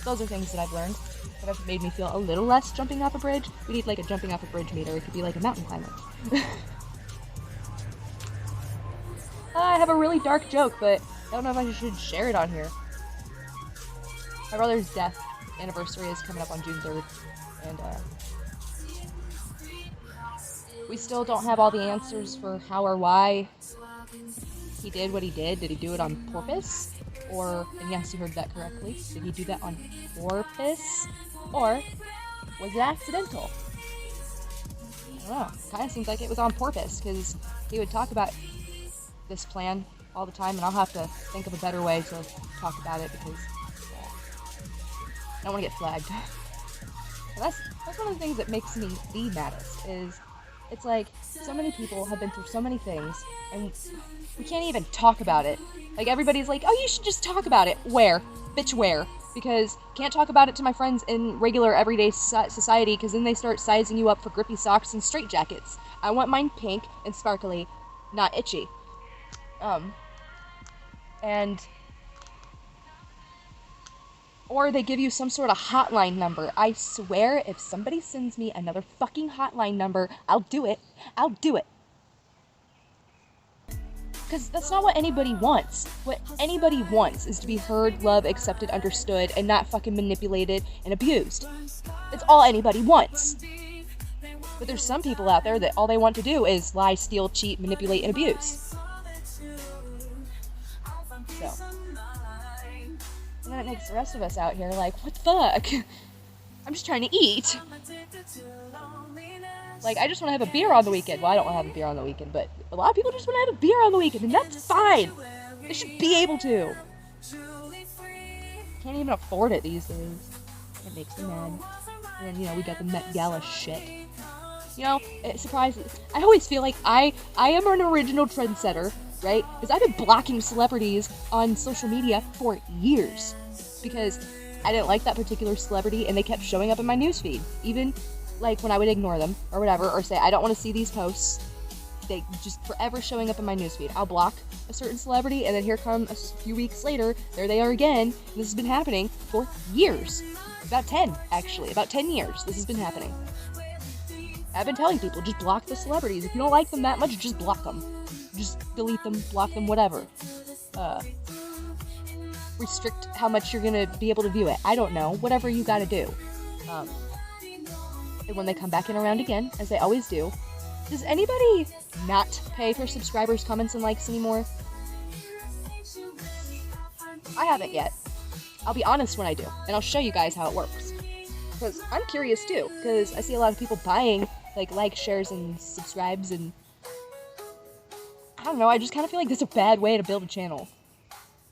Those are things that I've learned that have made me feel a little less jumping off a bridge. We need like a jumping off a bridge meter. It could be like a mountain climber. I have a really dark joke, but I don't know if I should share it on here. My brother's death anniversary is coming up on June 3rd, and we still don't have all the answers for how or why he did what he did. Did he do it on purpose? Or, and yes, you heard that correctly, did he do that on purpose? Or was it accidental? I don't know. Kind of seems like it was on purpose, because he would talk about this plan all the time, and I'll have to think of a better way to talk about it, because I don't want to get flagged. But that's one of the things that makes me the maddest, is it's like, so many people have been through so many things, and we can't even talk about it. Like, everybody's like, oh, you should just talk about it. Where? Bitch, where? Because can't talk about it to my friends in regular, everyday society, because then they start sizing you up for grippy socks and straitjackets. I want mine pink and sparkly, not itchy. Or they give you some sort of hotline number. I swear, if somebody sends me another fucking hotline number, I'll do it. I'll do it. Because that's not what anybody wants. What anybody wants is to be heard, loved, accepted, understood, and not fucking manipulated and abused. That's all anybody wants. But there's some people out there that all they want to do is lie, steal, cheat, manipulate, and abuse. So. And then it makes the rest of us out here like, what the fuck? I'm just trying to eat. Like, I just want to have a beer on the weekend. Well, I don't want to have a beer on the weekend, but a lot of people just want to have a beer on the weekend, and that's fine. They should be able to. Can't even afford it these days. It makes me mad. And, you know, we got the Met Gala shit. You know, it surprises. I always feel like I am an original trendsetter, right? Because I've been blocking celebrities on social media for years. Because I didn't like that particular celebrity, and they kept showing up in my newsfeed. Even like when I would ignore them or whatever, or say I don't want to see these posts, they just forever showing up in my newsfeed. I'll block a certain celebrity, and then here come a few weeks later, there they are again. This has been happening for years. About 10 years this has been happening. I've been telling people, just block the celebrities. If you don't like them that much, just block them. Just delete them, block them, whatever. Restrict how much you're gonna be able to view it. I don't know. Whatever you gotta do. And when they come back in around again, as they always do, does anybody not pay for subscribers, comments, and likes anymore? I haven't yet. I'll be honest when I do, and I'll show you guys how it works. Because I'm curious too, because I see a lot of people buying, like, shares, and subscribes, and I don't know, I just kind of feel like that's a bad way to build a channel.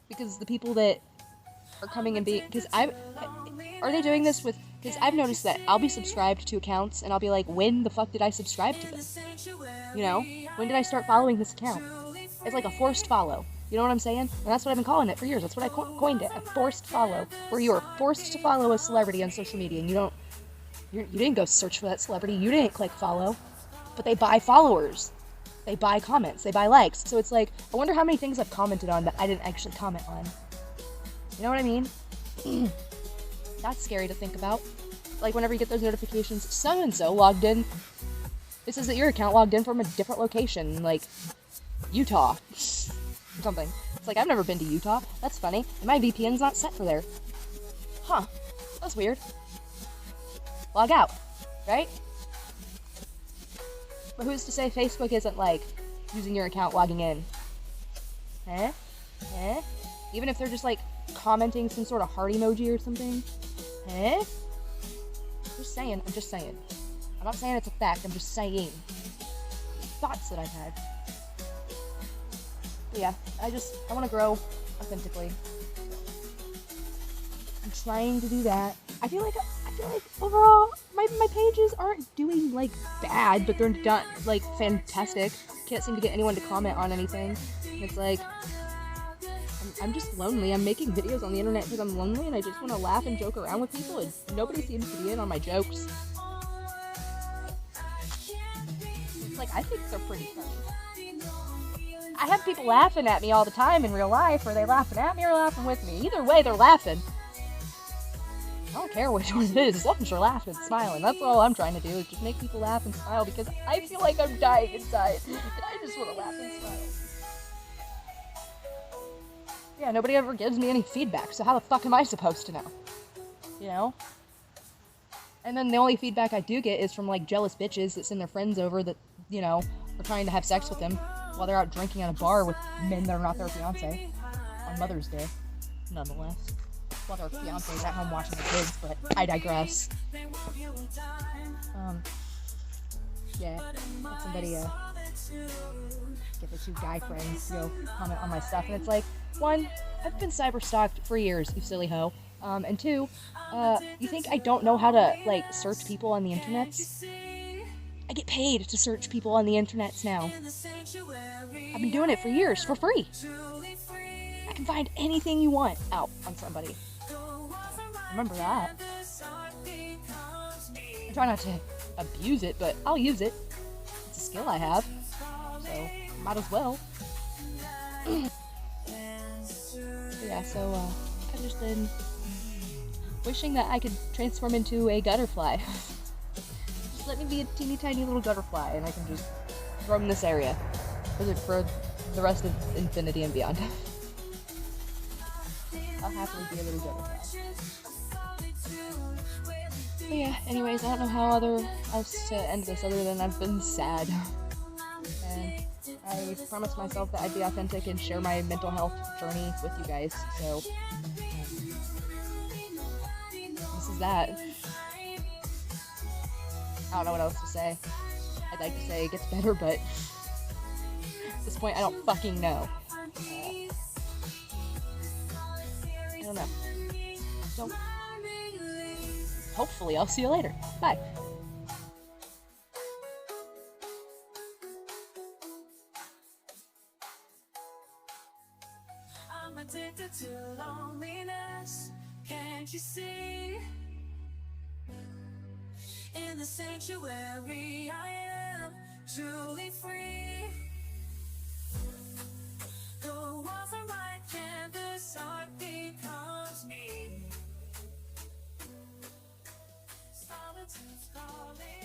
Because the people that are coming and being, are they doing this with, because I've noticed that I'll be subscribed to accounts, and I'll be like, when the fuck did I subscribe to this? You know? When did I start following this account? It's like a forced follow. You know what I'm saying? And that's what I've been calling it for years. That's what I coined it, a forced follow, where you are forced to follow a celebrity on social media, and you didn't go search for that celebrity, you didn't click follow, but they buy followers. They buy comments, they buy likes. So it's like, I wonder how many things I've commented on that I didn't actually comment on. You know what I mean? That's scary to think about. Like whenever you get those notifications, so-and-so logged in. It says that your account logged in from a different location, like Utah or something. It's like, I've never been to Utah. That's funny. And my VPN's not set for there. Huh. That's weird. Log out, right? But who's to say Facebook isn't like using your account logging in? Eh? Eh? Even if they're just like commenting some sort of heart emoji or something? Eh? Just saying, I'm just saying. I'm not saying it's a fact, I'm just saying. Thoughts that I've had. But yeah, I want to grow authentically. I'm trying to do that. I feel like overall, my pages aren't doing like bad, but they're not like fantastic. Can't seem to get anyone to comment on anything. It's like, I'm just lonely. I'm making videos on the internet because I'm lonely and I just want to laugh and joke around with people, and nobody seems to be in on my jokes. It's like, I think they're pretty funny. I have people laughing at me all the time in real life. Are they laughing at me or laughing with me? Either way, they're laughing. I don't care which one it is, as long as you're laughing and smiling. That's all I'm trying to do, is just make people laugh and smile, because I feel like I'm dying inside, and I just want to laugh and smile. Yeah, nobody ever gives me any feedback, so how the fuck am I supposed to know? You know? And then the only feedback I do get is from, like, jealous bitches that send their friends over that, you know, are trying to have sex with them while they're out drinking at a bar with men that are not their fiancé on Mother's Day, nonetheless. While their fiancés at home watching the kids, but I digress. Yeah, had somebody get the two guy friends to go comment on my stuff, and it's like, one, I've been cyber stalked for years, you silly hoe. And two, you think I don't know how to, like, search people on the internets? I get paid to search people on the internets now. I've been doing it for years, for free. I can find anything you want out on somebody. Remember that. I try not to abuse it, but I'll use it. It's a skill I have, so might as well. Yeah, so I've just been wishing that I could transform into a gutterfly. Just let me be a teeny tiny little gutterfly, and I can just roam this area for the rest of infinity and beyond. I'll happily be a little gutterfly. But yeah, anyways, I don't know how else to end this other than I've been sad. And I promised myself that I'd be authentic and share my mental health journey with you guys, so this is that. I don't know what else to say. I'd like to say it gets better, but at this point I don't fucking know. I don't know. So, hopefully I'll see you later. Bye. I'm addicted to loneliness. Can't you see? In the sanctuary, I am truly free. The walls are my canvas, art becomes me. Solitude's calling.